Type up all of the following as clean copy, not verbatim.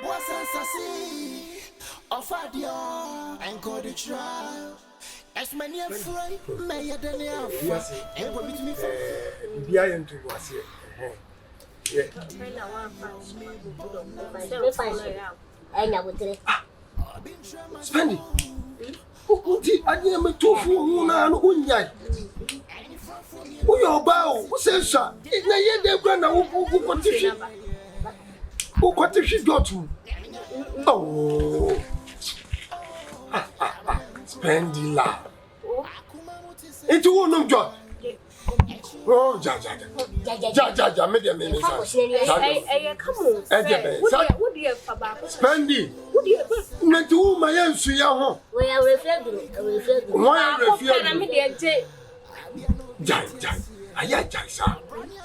was sensacy of idea and go to trial. As many of friends may have done it, and what between me for behind to was here. Spend it. I didn't make 2 for 1 and 1 yet. Who your bow? Who says, sir? It's not yet the grandma who got if she got to. Oh, Spendilove. It's a woman job. Oh, Jaja, made a minute. Come on, Spendi. Not to my answer, young. We are reflecting. Why refuse? Jaja, I had Jaja.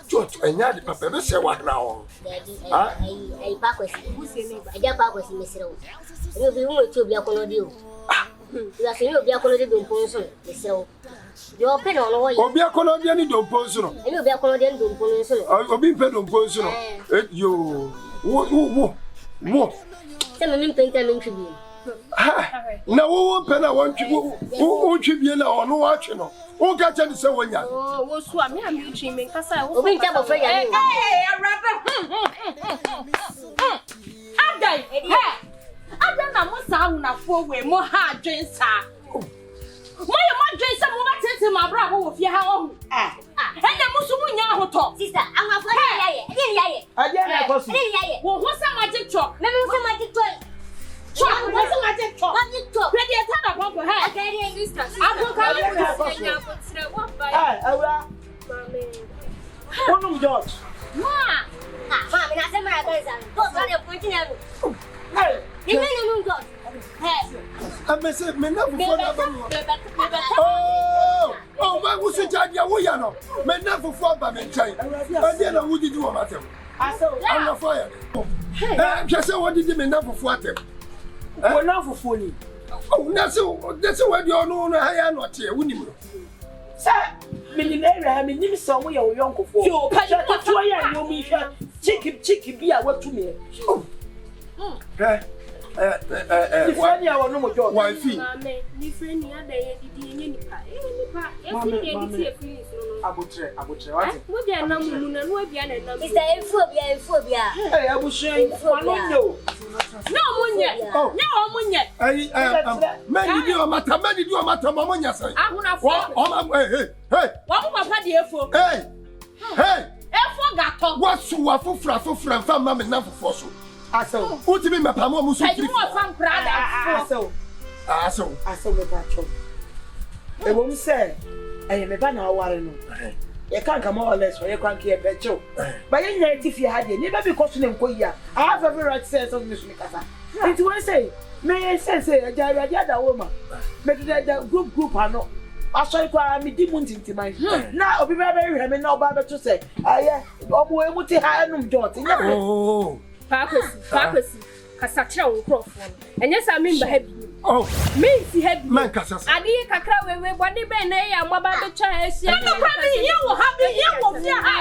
George, and yet, Papa, say what now? A pack was a pack was Miss Rose. You'll be able to be a color you. You are saying you'll be a color in Ponson, Miss Rose. You open on all your be a color in the Ponson. And you'll be a color in Ponson. I'll be paid on Ponson. You what? Tell me, paint and tribute. Now, who pen I want you? Who should be on no watching? Who got any so when you? Oh, what's what me? I'm dreaming because I will be double for you. Hey, I die. I don't know what's on for more hard drinks. My drinks are more to my brother with your home. And the Musunya hotel. Sister, I'm a fire. I didn't what's a magic talk? Let me see magic talk. What's a magic talk? Magic talk. Let me tell about her. I sister. I will come One of George. Mamma, I said my cousin. What's on your pointing at me? Hey, you know, God. I may say, men never oh, why was it? I men never fought by men. But then I would do a matter. I saw I'm not fired. Just what did you mean never fought them? I'm not for fully. Oh, that's what you're known. I am not here. Wouldn't you? Sir, millionaire, I mean, somewhere your uncle for you. Chicken be a what to me. Wifey. So, what do you mean, my Pamo? You want some brother? So, me patcho. A woman said, I am a banner warren. You can't come more or less for your cranky a petcho. But if you had never be questioning Koya, I have every right sense of Miss Mikasa. It will say, may I say, a Jada woman, but the group are not. I saw me demons into my now. I'll be very happy now, Baba to say, I am to hire no daughter. Oh. Papacy, Cassatra will profile. And yes, I mean, happy. Oh, me, he had Mancasa. I did a crowd with one day, and what about the child? You will have the year of your high.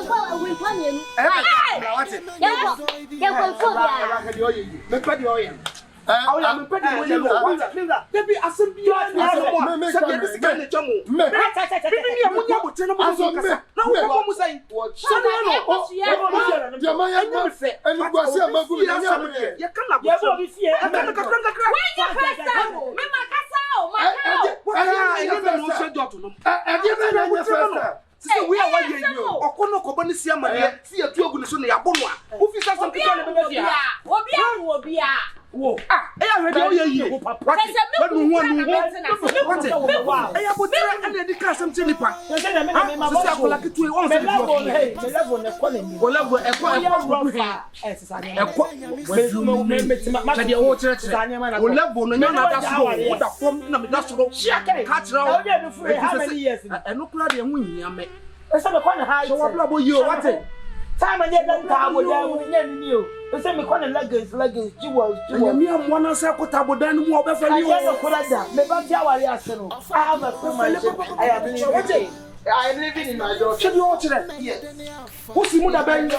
kwa we kwa nyenu. What it? Ya kwa phobia. Me pedi oye. Awuya me pedi mo ni mo. Debi asembia na mo. Se bi sika le twamo. Me. Bibi ni amunya mo tena mo so kasa. Na wo mo sai. Sani no. Ya ma ya ma fe. Eni gwa se ma gu ya nya mo. Ya kana Ya bo bi fie. kakra. When you first time, me makasa o, makao. Eni be no se dot no. Adi be na nya first. Sisi we awa ye yo. Okono ko bani sia ma ye. Si atu ogu ne so ne yabo no a. Wo fi sa sam kika ne be bia. Obi a. Wo. E ya hwe de o ye yi. What? Wanu ho anu. What? E ya botere ene di ka sam nipa. Nse na me ma bo. Sisi akola kitu e won se di Me level ne ko le ni. Ko level e ko Eh sisa ni. e ko. Ma de wo tere. Wo level no nya na da so. Wo da fom na me da so. Ka tira How dey be free how many years? Eno kula de hu hia me. Ese me ko na high. So wa bla bo yi o what? Time and then ka bo da mo nya ni o. Ese me ko na leggings jewels. Mi am na sa ko tabodan mu obefa ni I o. don't know me ba ti awari ase no. I have a privilege. I am living. I am living in my daughter. Should you watch it? Yes. What's the mother ben?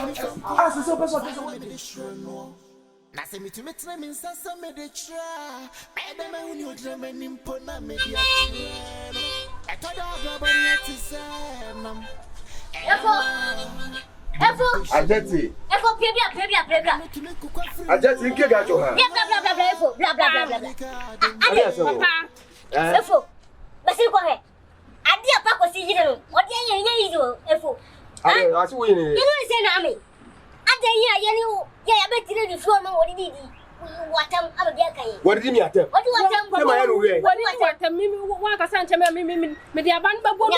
Ah, so person. Na se mi tu metre min sasa me de tra. Ede me uni o drama ni mpona me dia. Eto da ga bari etisanam. Efo. Ajeti. Efo pebia. Ajeti nke ga jo ha. Bla efo. Bla. Ade so. Efo. Basi ko he. Ade apa ko si hire no. Ode ye izo efo. Ade asi wo yin. You know say na me. Ade ye ni ya betire di fo ma wodi di. Watam abia kan. Wodi di mi atem. Wodi watam. Se ma ya no we. Wani watam mi wa ka san cheme mi di aban ba bodo.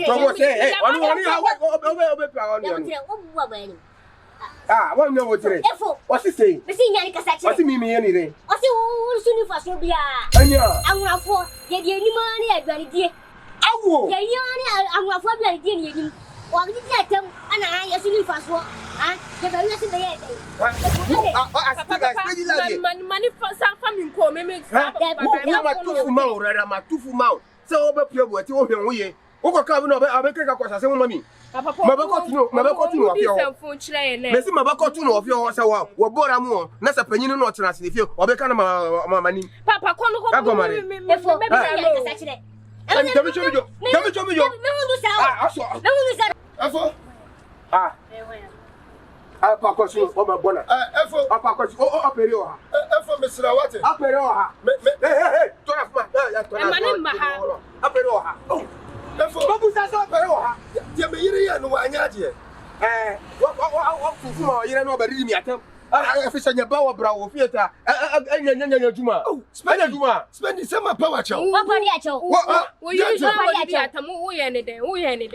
Tomo se eh wani ha obe pa wani. Ya betire wo buwa ba ni. Ah, wani no wotire. Efo. O si sei. Bisi nya ni kasa chi. O si mi ye ni re. O si wo suni fa so bia. Anya. Anwafo ye di ni ma ni aduane die. Awo. Ye ni anwafo bia die ni enim. Wa ni ti atem ana ya suni fa so. Ah, ye ba ni se be ye. Mani san fami ko me Matufu ma se o be pie bo ti o hwen wo ye wo ko ka bi no be keka ko sase mo mami mabekotunu ofio mesi mabekotunu ofio se wo bora mu na se panyinu no tena se fie obeka na mani papa kono ko me Dami chomijo ah aso Efo. ah apa ko so o ma bona Efo. apa ko o opere o ha Efo mesra wate. opere o ha hey to na fuma ya to na opere o ha Efo. babu sa so opere o ha Tie me yire ya no anya ade. wa fufu ma yire no bari mi atem efisa nya ba wa bra wo fieta nya juma juma Spendi sama power chow. Wa pari a chow. wo yiri so wa di atamu wo ye ne den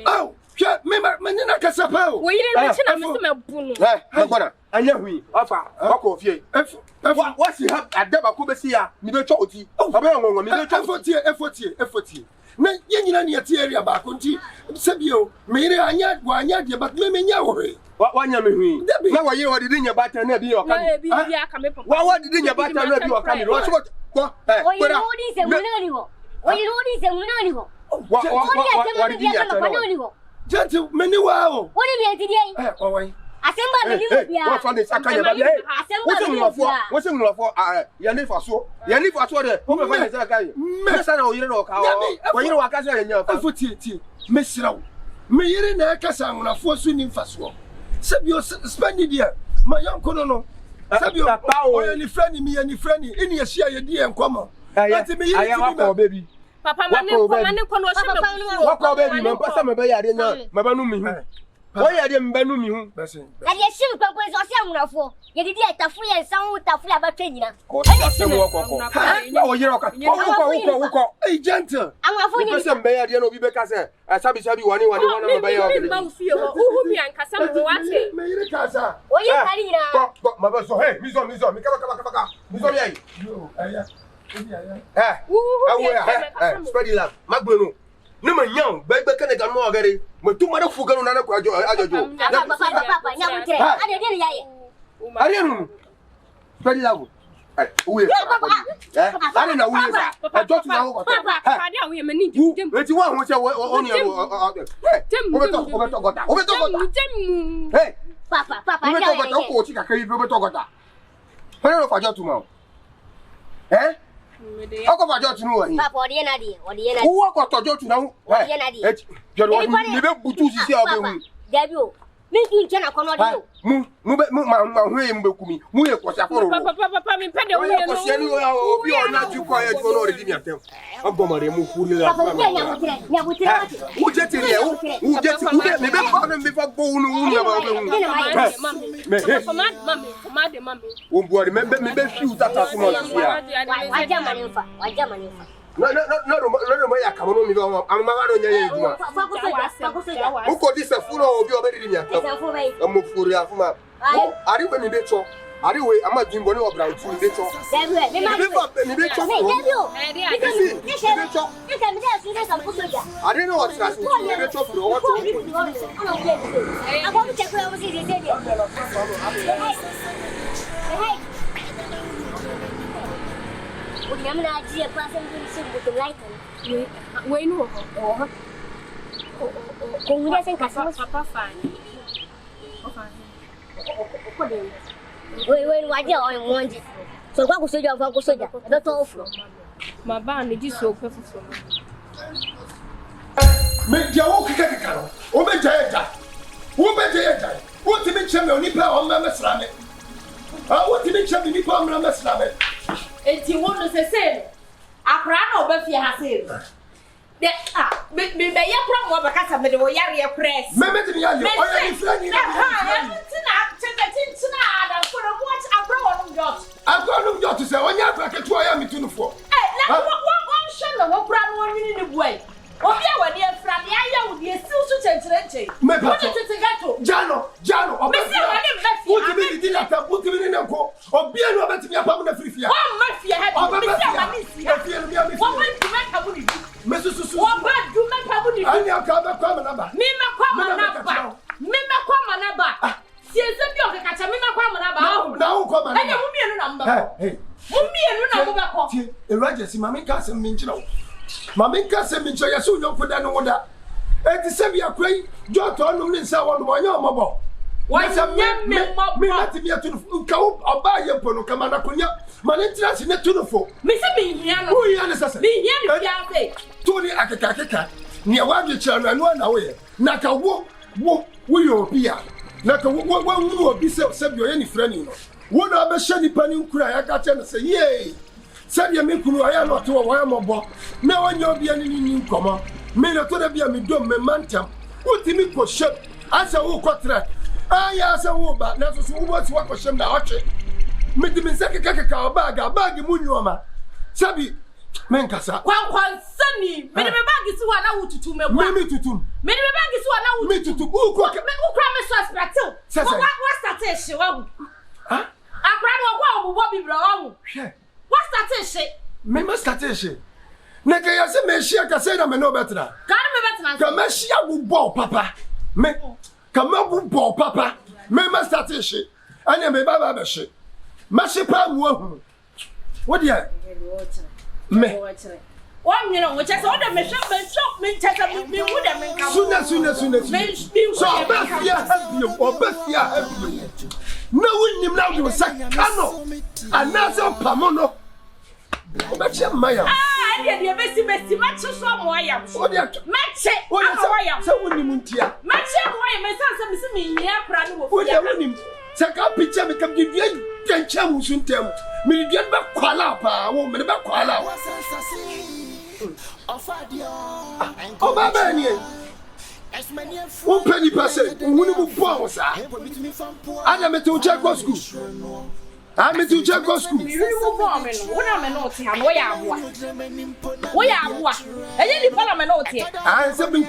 Aw, hwe me nyina kasa pa o. wo yiri me china me se mabunu me bona anya hui ofa wako fie Efo. what si have adaba ko besi ya mi be twa oti oba ngongo mi be twa Efo tie. Na ye nyina ne tie area ba ko nti sebio me yire anya de but me nya wo he. wanya me hui na wa yire wadi nya bata na bi o ka na bi aka me papa wa wadi nya bata na bi o ka mi wo so ko O yiri odi se munani ho. wa wadi nya bata Gentle me ni wa o. Wodi mi antidie. Owen. Asemba me ni bia. What for the sakanya ba eh? What's in love for? Ya ni faso de. O me fa ni sakanya. Me sa na o yire no ka o. Wo yire wa ka so ya nya fa. Efo tie. Me siraw. Me yire na kasa ngunafo so ni mfaso. Sebio spendi dia. Ma yanko no. Sabio, oya ni friend mi ya ni friend ini ya share ye die enkwama. Ati me yiri ti ma baby. papa mane ko no hye me Wako baby me pasa me ba ya de nya me ba nu mi hu. Wo ya de me ba nu mi hu. Ade shim kwakwa so se amrafo. Ye didi atafu ye nsan tafu aba twenina. Ko ta se mo ko. Na wo yire ka. Wo. Hey gentle. Amrafo ni. Pesa me ya de no bi be ka se. Sabi wani me ba ya me ba fie ho uhu mi ankasa me wate Me yire kasa. O ye kari ina. Ko ma ba so hey mi mi ka. Mi so mi ai. Yo, aya. Spendilove, Magbenu. No man young, baby can get more agari. Matumara Fugano Nana Quajo, Ajo. Papa, nyamutre. Ade dia yaye. Arian Spendilove. we I don't know who is that. I don't know. Papa, we many. But you want to only hey, Papa, we talk about coach. I can't even talk about that. I don't know if I got tomorrow. Eh? How come I got to know? Papa, what do you know? Who got to do now? You're one. Debut. Me you can accommodate you. My way in Bukumi. We are Papa, me pay the way will be on that you quiet for no redeem yourself. I'm going to move fully. Who get in here? Who gets me before bone? Who remember me best shoes that are small here. No, I come on. I'm not who could this a fool of your baby? I'm a fool. Are you going to be are you? I'm not doing one of brown food. I don't know what's happening. I'm not a person with the light. We know. Kung doesn't customers, Papa fine. we what you want. So what was your focus? That's all. My band is so perfect. Make your own kick. Open Jaya. Open Jaya. What to make champion Nipa on Mamma Slamet? I want to make champion Nipa on Mamma Slamet. And he wants to say, I cry over fear has it. Me problem because of the way you press. Remember to me, I'm I've got no job to say, when you're back at 2 a.m. to the 4. One shall no brand 1 minute away. Oh, yeah, when you're from the area with your still to change. Jano, what do you mean? Put him in a go or be a robot to be a permanent free. Oh, my fear had Mrs. What bad do make a woody? I never come number. Mima Quamanaba. See, if catch a Mima Quamanaba. Now, come on. I don't number. Hey, Mummy, a Rajas, Mammy Castle Mincho. Mammy Castle Mincho, you soon don't put that order. And the Sabia Cray, John Tonum in Sawan, my young mobile. Why is a man to be a to go or buy your pono, Kamanakunya, my interest in the tunafo. Mr. Bian, who you understand? Bian, Tony Akaka, near one your children and 1 away. Naka walk, we will be out. Naka one will be so send you any friend. One of the shady penny cry, I got to say, yay. Send your Miku, I am not to a Wayamo. No one you'll be any new comer. May not be a midome mantum. What the Miko ship? As a walk contract. I ask a woman, not so what's what was some archer. Make the Misaka bag, Munyoma. Sabi, Menkasa. One sunny, many bag is one out to me. Many to two. Many bag is one out Me to who promise us, what's that issue? Huh? I cried what Bobby Brown. What's that issue? Member station. Nakaya se me shia ka say na me no better. God me better. Ka me shia wo ball papa. Me ka me wo ball papa. Member station. Anya me baba be she. Ma she pa mu ahu. What dia? Me. One you know which is all the me shop me check me would have been Sooner. So Bethia help you or Bethia help you. No win him now you say cano. Anasa pamono. Obeche maya. Ah, dey be si match so mo ayam. O dey match. O ayam. Se woni muntia. Match mo ayam me san se me hia kra no wo. O dey woni. Se ka picture me kam dey dencha mu suntem. Me dey ba kwala pa, wo me dey ba kwala. O baba ni. O penny passe, woni mu bo sa. Ana me to check go school. I'm to check go school. You will me. What am I not here? Where are what? And you follow me not here. I said to me,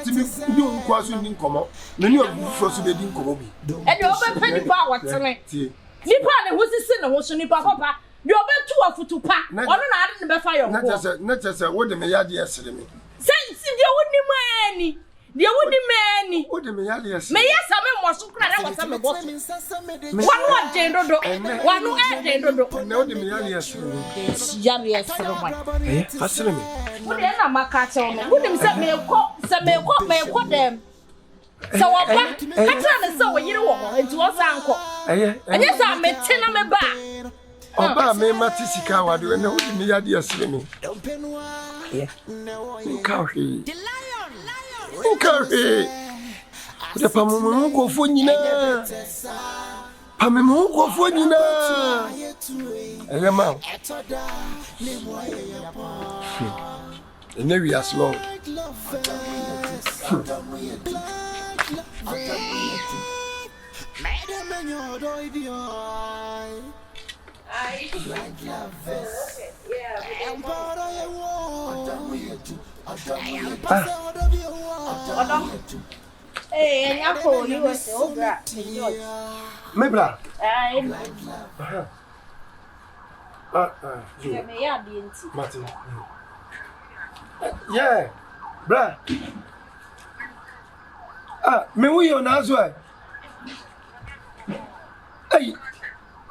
you was in common. Many of you first didn't come me. And you open penny power to me. Nipa who's the sinner who's Nipa Papa. You open 2 to pack. Or not fire. Not as a what the Mayadi yesterday. Since you wouldn't money. Dia wodi mani. Wodi me yale yes. Me yes ame mo so kra na wasa me boss. Wanu ajen dodo. Wanu ajen dodo. Na wodi me yale yes. Yale yes ro mai. Fasere me. Wodi na maka che o me. Wodi me se me ko dem. So oba katra ne se wo yire wo ho enti wo san ko. Enye sa me te na me ba. Oba me mati sika wade na wodi me yale yes me. Nkawe. Ude pamumu ko fo nyina. Pamumu ko fo nyina. Elema. Ene wi aslo. Hey, and Apple, you were so bad. Mebra. Martin. Yeah. Bra. Me we on as well. Hey.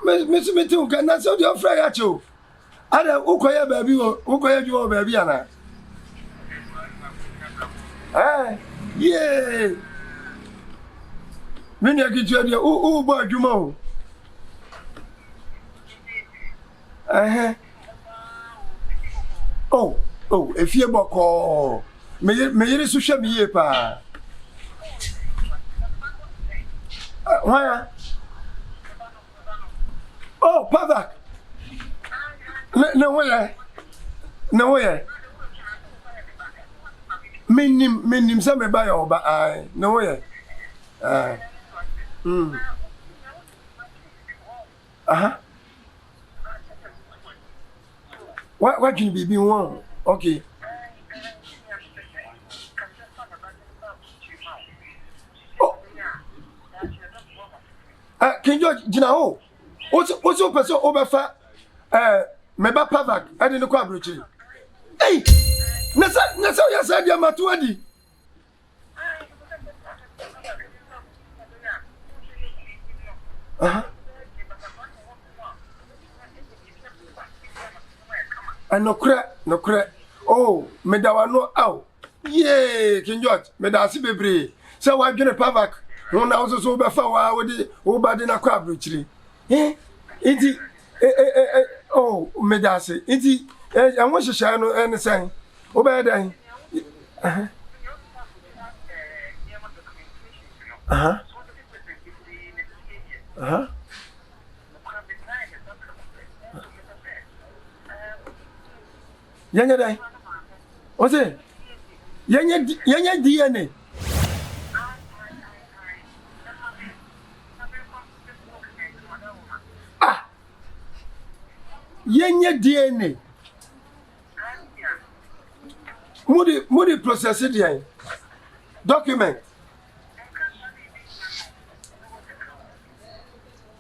Me too can na so dey fry at you. Ada ukoya baby ukoya ju baby ana. Yeah. Many a get you boy, you know. Oh, if you boko, may you social me pa. Why? Oh, Pavak. No way. Menim some buy or but no way. What can be one? Okay. Can you know? What's your person over fat? Meba Pavak, I didn't quite reach it. Hey, Nasa, you said you're Matuadi. And no crack. Oh, Medawa no out. Yay, King George, Medasi Bebre. So I'm going to Pavak. One house so before with the Obad in a crab, richly. Oh, Medasi, I want to shine anything. Obad. Yanya dai. Ose. Yanya DNA. Yanya DNA. Mudi process it document.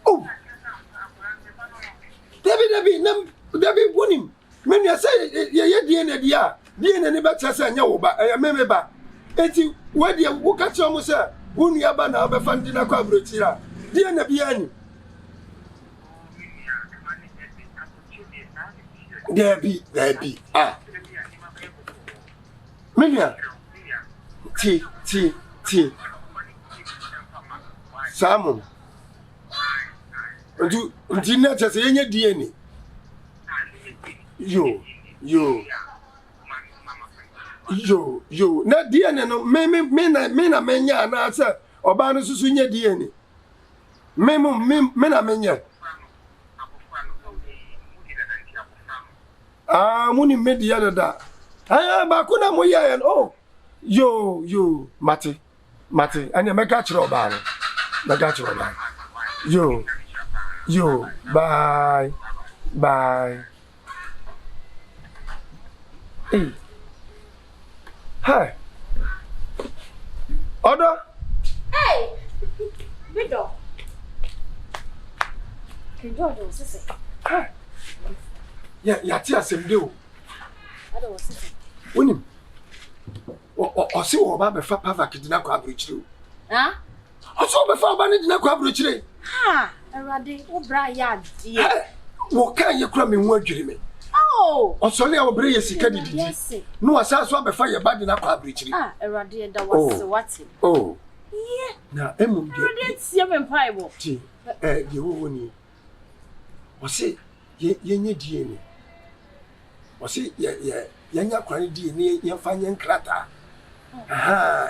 Oh. David Bunim. When you say DNA dia, DNA ne better say nya wo ba, memeba. Enti we dia wo ka che omo say, wonu ya ba na be fandi na kwa brochira. DNA bia ni. Debi. Menya. Ti. Samu. Nti na chese yenye DNA. Yo. Na DNA no me na menya na say oba no susu nye DNA. Me na menya. Muni media da. Ba kuna mo ya en oh. Yo, Mate. Anya meka chiro ba no. Yo, bye. Hey. Hi. Order. Hey. Widow. Can you do this? Hi. Yeah, tia sem do. I don't want to. Unim. o se wo ba be fa pava kidina kwa abrochire ha o so be fa ba ne dina kwa abrochire ha erade wo bra ya de wo kan ye kura me hu adwiri me o so le a wo bre ye sika didi no wasa so be fa ye ba dina kwa abrochire erade da wase wate yeah na emum de erade tie me mpai bo ti ye wo ni o se ye nye die ni o se ye nya kwani die ni ye fa nye nkrata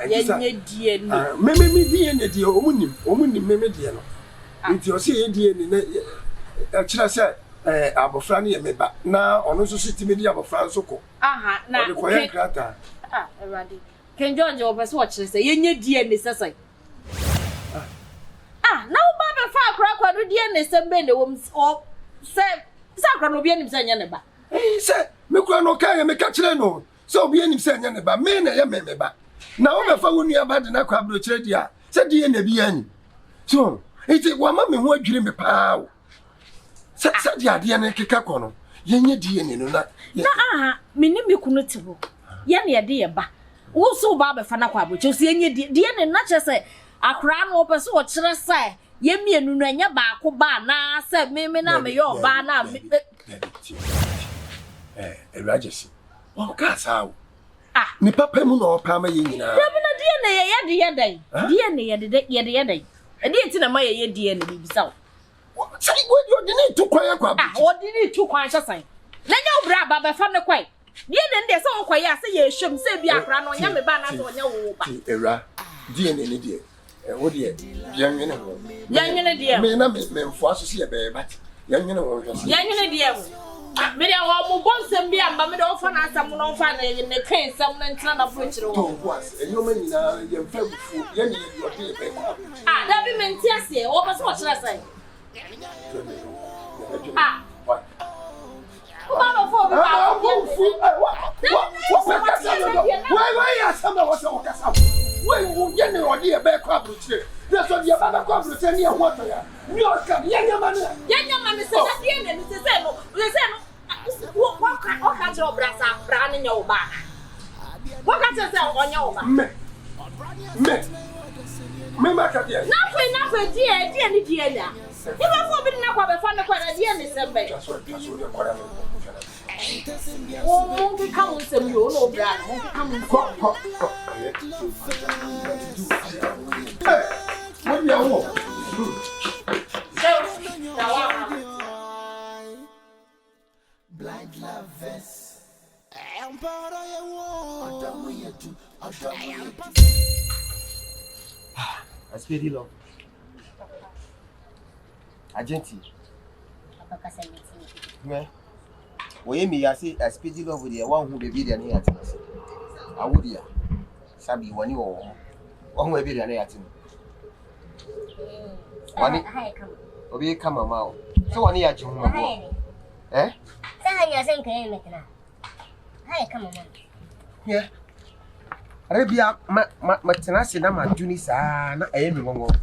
ye die ni me die ni die omunim me die no nti o se ye die ni na akira se abofra ni ye meba na ono so sitime di abofra nso ko na o ko ye nkrata erade Ken George o pese watch say ye nye die ni sesai na wo ba be fa akra do die ni sembe ne wo se akra no bi anim se nya ne ba se me kura no kan me ka kire no so obi anim se nya ne ba me na ye me ba na wo be fa wo nua ba de na kwa bro kire dia se die na bi ani so iti wa ma me ho adwire me pa o se dia de na keka ko no ye nya die ni no na me ni me kunu te bo ye na ye de ye ba wo so ba be fa na kwa bro kire so ye nya die ni na che se akra no pese wo kire se ye mienu no anya ba ko ba na se me na me yo ba na Rajasi. Oh, Casao. Ni papa mu no pa ma ye nyina. Dabi na die na ye de. Die na ye de. E die ti na ma ye die na bibisa. Sai go you didn't to kwaya kwa. O didn't to kwan hyesan. Na nya obra ba ba fa ne kwai. Die na nde se onkwaya se ye hwem se bi akra no nya me ba na se onya wo ba. Era. Die na ni die. Wo die. Yan nwene ho. Yan nwene die. Me na me mfo aso se ye be ba. Yan nwene ho hwese. Yan nwene die ho. Me dey wo mo bonsem bi amba me dey ofa na asam no ofa na ye ne kan sam na ntina na frochire wo. To boas, enyo ma nyina ye mfa bufu, ye ne ye odi be kwa. Da bi me ntia se, wo ba so wo kire sai. What? Ba fo bi ba. Why ya sama wo so kasa. Why wo ye ne odi be kwa frochire. Na so dia ba kwa frochire ne ho to ya. Ni o ka ye nyama ne se da die ne se no. What can't you brass up brand your back? What can't you say on your back? Me, Macadia. Nothing, dear. If I forbid not have a fun of dear, Mr. Bay. Oh, won't come some you, no, Brad. What do you want? Blind lovers. I'm proud of your wall. I don't Spendilove. Agenti. Me. We me ya say Spendilove dey one who be there near us. Awudia. Sabi wani o. One who be there near us. Wani. Obi come ma. So wani ya jimu ma. Eh? Saya sen kaya metna. Hai kama mama. Yeah. Arabia ma tenase na ma duni sa na ayemi ngongo.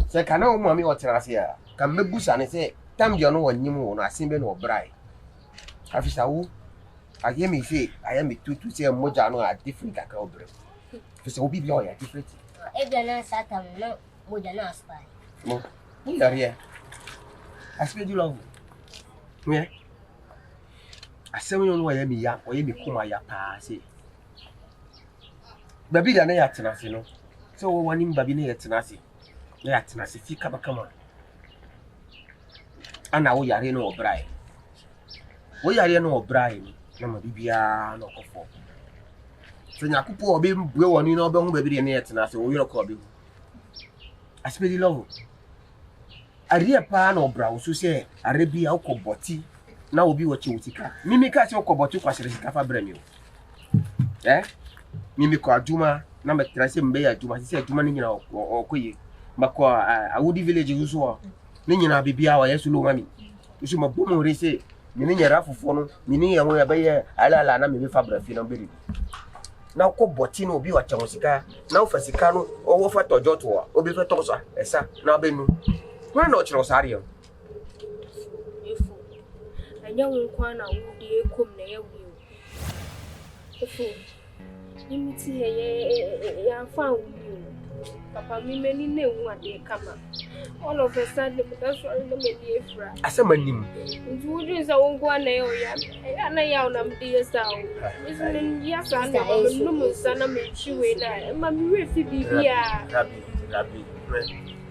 Se kana o mami o tenase ya. Ka mebusa ne se tam je no wanyim wo no asembe no obrai. Afisa wo ayemi se ayemi tutu se moja no a different ka obre. Afisa obi bi o ya different. E bia na satan no moja na spy. Mo. Ni daria. Spendilove. Yeah. Asem yo no wa ya mi ya, o ye mi kuma ya pa se. Baby da na ya tenase no. So wo wani baby na ya tenase. Na ya tenase fi kaba kama. Ana wo yare no obrai. Wo yare no obrai ni na ma bibia na okofo. So nyakupo obi mbue woni na obe hu baby na ya tenase wo yoro ko obi. Spendilove. Aria pa na obra wo so se Arabia ukoboti. Na obi wo chiutika mimi ka che okoboti kwa sire sika fa brami mimi ko aduma na metrase mbe ya aduma sisi aduma ni nyina okoye makwa awudi village uso ni nyina bibia wa yesu lo mami usu mabomo rese ni nyara fofo no ni ya mo ya baye ala na me fa brafi na mbiri na okoboti na obi wa chawo sika na ofa sika no owo fa tojoto obi fa toso esa na benu kwa na ochiro sare Anya nkwa na wudi ekom na yawo. Ofu. imiti ya found you. Papa, me many know what they come up. All of a sudden, that's why I'm a I said, my name. Would I won't go on there? And I am dear sound. Yes, I know. No, son, I made you in that. Mammy, refugee, Rabbi,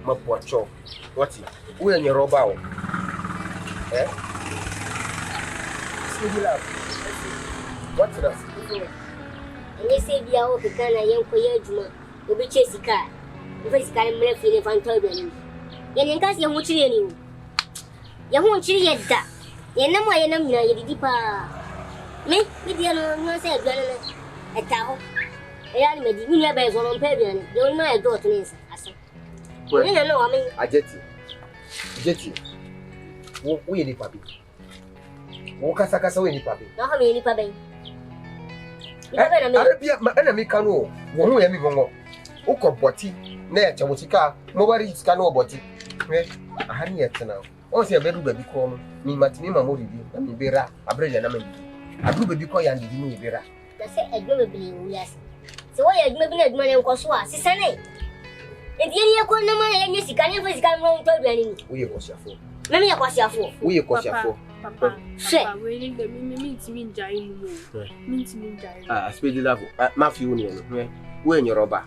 my poor chop. What's it? Where in your robot? Eh? Spendilove. What's that? They say, be out the kind of young poet, you be chasing car. The first kind of murphy if I'm told you. You can't see much in you. You won't see yet that. You know why you're deeper. Me, with the other say, a towel. I am a junior bears on Pedian. You're my daughter. Well, you know, I mean, I get you. We any puppy. Wakasaka, any puppy. Not how many puppy. I be my enemy canoe. Won't let me go. Uko boti, nature, what you car, nobody canoe boti. I hadn't yet now. Once a bedroom baby call me, Matinima Modi, and me bera, a bread and a blue baby call and you bera. That's a good being, yes. So why are you making a money on Cosua, Sister? If you are no money and you can't even come home to any. We was your fool. Let me across your fool. We was your fool. Papa, waiting the means me dying. Means me dying. Spendilove, Matthew, when you're robber.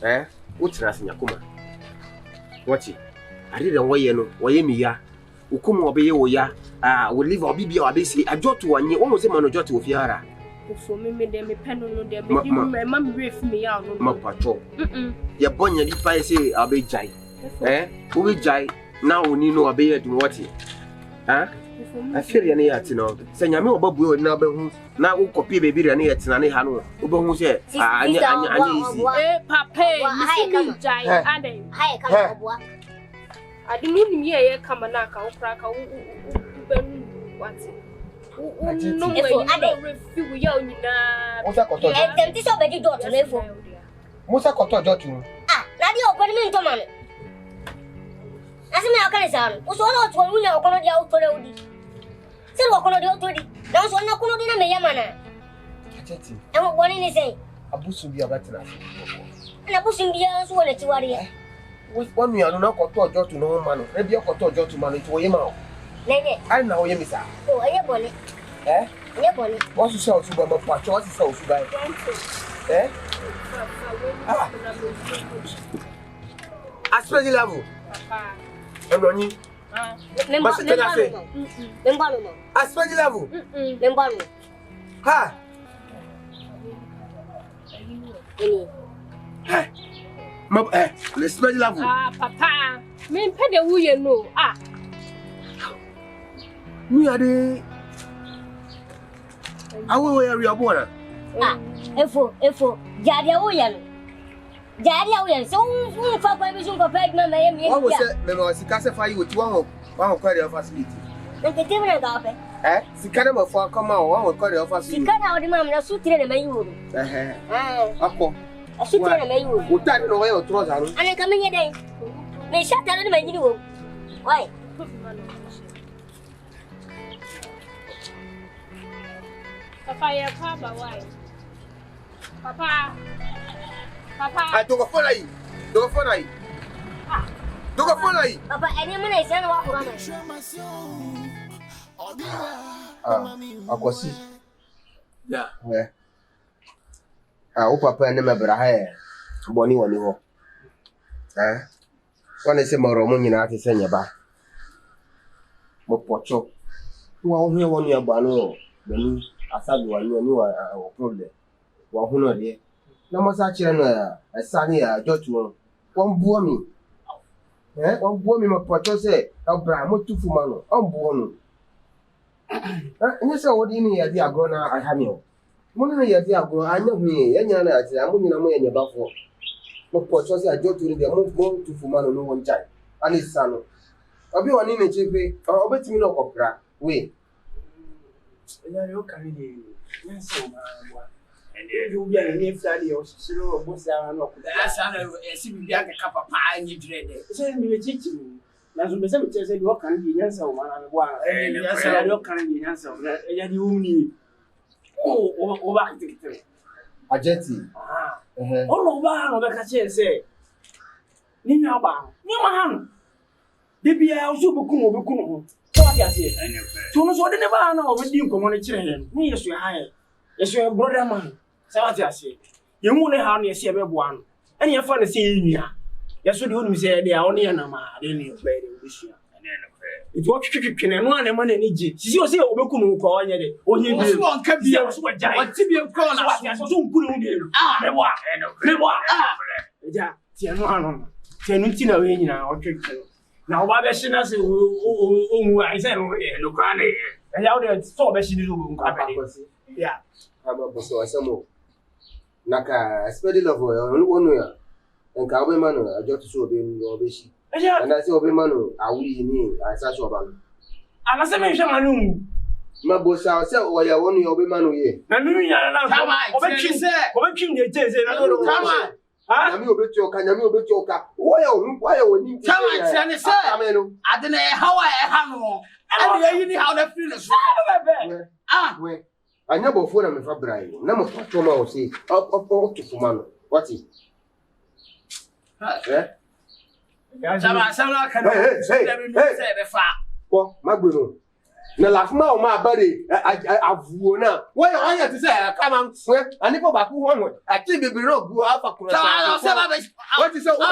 Eh? What's nothing, Yakuma? Watch it. I didn't weigh me ya. Ukum obey ya. Will leave or be or busy. I jot to one year almost a man of jot to Fiara. For me, they may pen on their baby. My mum briefed me out of my patrol. Your bonnet, if I say, I'll be jay. Eh? Who will jay? Now we need no obey to what it. Huh? I feel any at no. Say, I'm no Babu and Nabu. Now, who copy baby and yet, and I have no. Ubo said, Papa, I didn't hear come and knock out crack. What's it? No, I don't refuse you. And this already daughter live for Musa Coto Jotu. Ah, now you open me to money. As a mechanism, was all out when we are going to the authority. Still walk on the authority. Those are not going to be a Yamana. And what is saying? A bush will be a better. And a bush in the ass wanted to worry. With 1 year, I do not go to Jot to no man. Maybe I go to Jot to money to him out. I know him, sir. Oh, I have bonnet. Eh? Your bonnet. What's the show to my patch? What's the show to buy? Eh? I spread the level. I'm running. I spread the level. Ha! Let's spread the level. Ah, Papa. Me pay the way you know. Ah. Me are the. I will wear your border. Ah, Efo, Jadia Oyan. Jadia Oyan, so for permission for pregnant, what was it? There was a classify you with one quite of facility. And the table agape. Eh? The kind for come out, one will call your facility. You can't have the mamma suit in a mayu. Ako. A suit in a mayu. What time no way or trousers? And I come in a day. May shut down the menu. Why? Papa, Papa, why? Papa. I took a phone. Papa, any minute, I walk around. Akwasi. Yeah. Papa and my brother. Bonnie one you. One is a more Roman to send you back. Mopocho. Who are here 1 year bano? Then I thought you knew our problem. One hundred years. No more such a sunny judgment. One boy me. One boy me, my portrait say, Abraham, 2 Fumano, unborn. And you saw what in here, dear Gona, I have you. Money, dear Go, I know me, and you're not, I'm only in your buffalo. My portrait say, I go to the move going to Fumano, no one child, and his son. I'll be one in a chippy, or bet me no opera. Wait. You're carrying yes, and you be a name study or so, most are not. That's how I see me like a cup of pie and you dread it. Send me a teaching. That's what some say you can be answer one and yes, I don't can be answer. You need. Oh, back to it. Ajeti. Oh, no, no, because I say, Nina Ba, Nima, Debia, Subukum, so I say, so no, so they never know when you come on a chain. Yes, you hire. Yes, your brother man. So I say, you won't have any see one. And you're fun to see you. Yes, you don't say they are only an ama, then you play this year. It was chicken and one money in Egypt. She was here, Obukum, call it. Oh, you want to be a sweat giant. Tibian corner, so good. Yeah, Tiano, Tianutino, or chicken. Now, why the sinners who I said, look on it. And now there's so much to do. Yeah, I'm a so some more. Naka, Spendilove, one way. And Cowboy Mano, I just saw him or Bishi. And I saw Mano, are we in I such a man. And I said, my boss, I'll say, or you're one of your women here. And you are not. I'm your bit joke, and I'm your bit joke. Why are we? Tell me, I don't know how I have. And you how the feeling. Where? I never phone him for Brian. Number Toma say, up to Fumano. What's it? Eh? Well, Magno. Na laugh now, my buddy. I've won now. Why are you to say, come on, swear? I never back one. I think we will go up. What is over?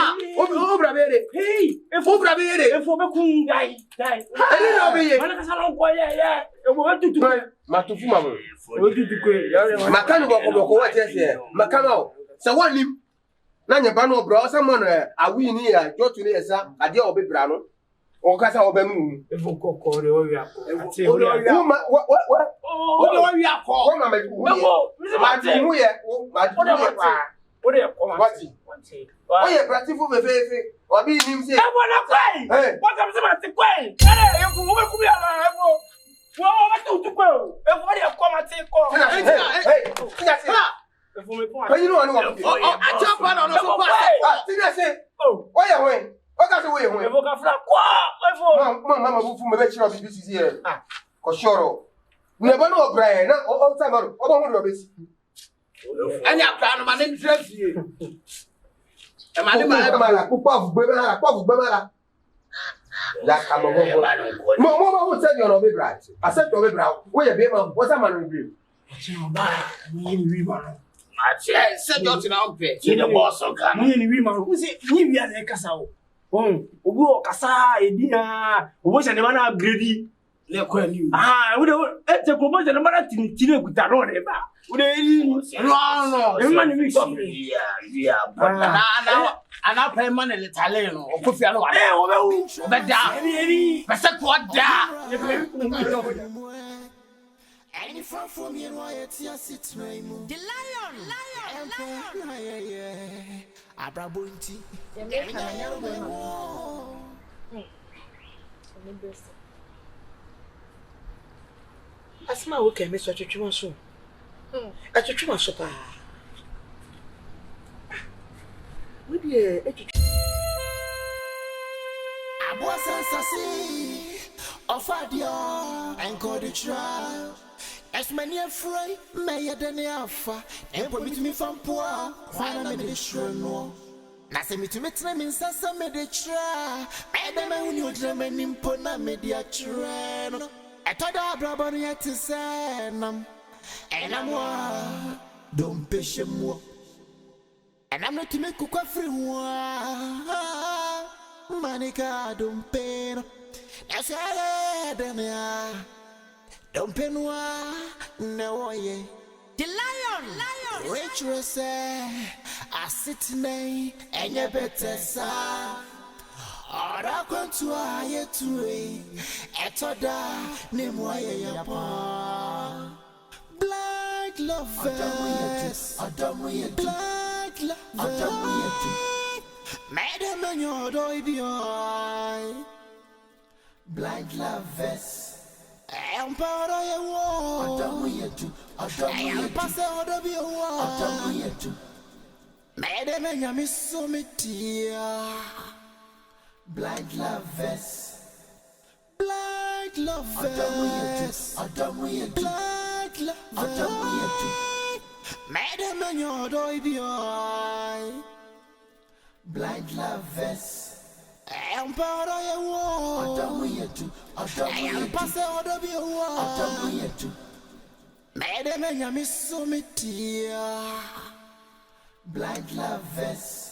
Hey, if over if over die. I didn't know me. Matufuma. Macano, what is here? Macano. So what him? Nanya bano bro, someone are we near? Go to near, sir. I deal with Brano. Or Casa Obemu. If you call the warrior. What? Oh, yeah, practice for the face. Or be him say, I want to play. What comes about the play? To go. Everybody have come and take call. Hey, you know, I jump on the say, oh, why are we? What got away? Mamma, who may be of this here. Coshoro. We never know Brian, all time. I don't want to be. And your plan, my name is you. And my name is Puff, Bemara. That come over. Mamma will tell you on a big right. I said to a brown, where a baby, what's a man review? I said, don't you know, the boss of Ghana. Who's it? You are the Casao. Oh, Ugo Casa, Edina, who was a man of greedy. We don't take a promotion of Mara Tino with that on ever. No, money makes up. Yeah, and I'll pay money in Italian or Cofiano. But down, but what down? Any from me and why it's your sit name. The lion. Abrabunti. Asma okay, Miss Chuchuma so. A Chuchuma so pa. We be I was assassin of Adia and called the trial. As many afraid, may I then alpha, and permit me from poor, why not make this sure no? Nothing to meet them in Sassa made a try. I don't know when you dream and impona media train. I thought I brought yet to say, and I'm don't push him more. And I'm not to make cook free one. Manica don't pay. That's all don't pay no way. The lion. Rachel say, I sit nay and you better say. Ora kwantu aye tuwe etoda ne moye yapa. Black lovers, black lovers. Madam and your doy black lovers. I am part of your war. I am past out of your war. Madam and your miss so dear. Black lovers. Black lovers. Black lovers. Madam and your boy. Blind lovers. I am proud of your war. I am past out of your war. Madam and your miss so me, blind lovers.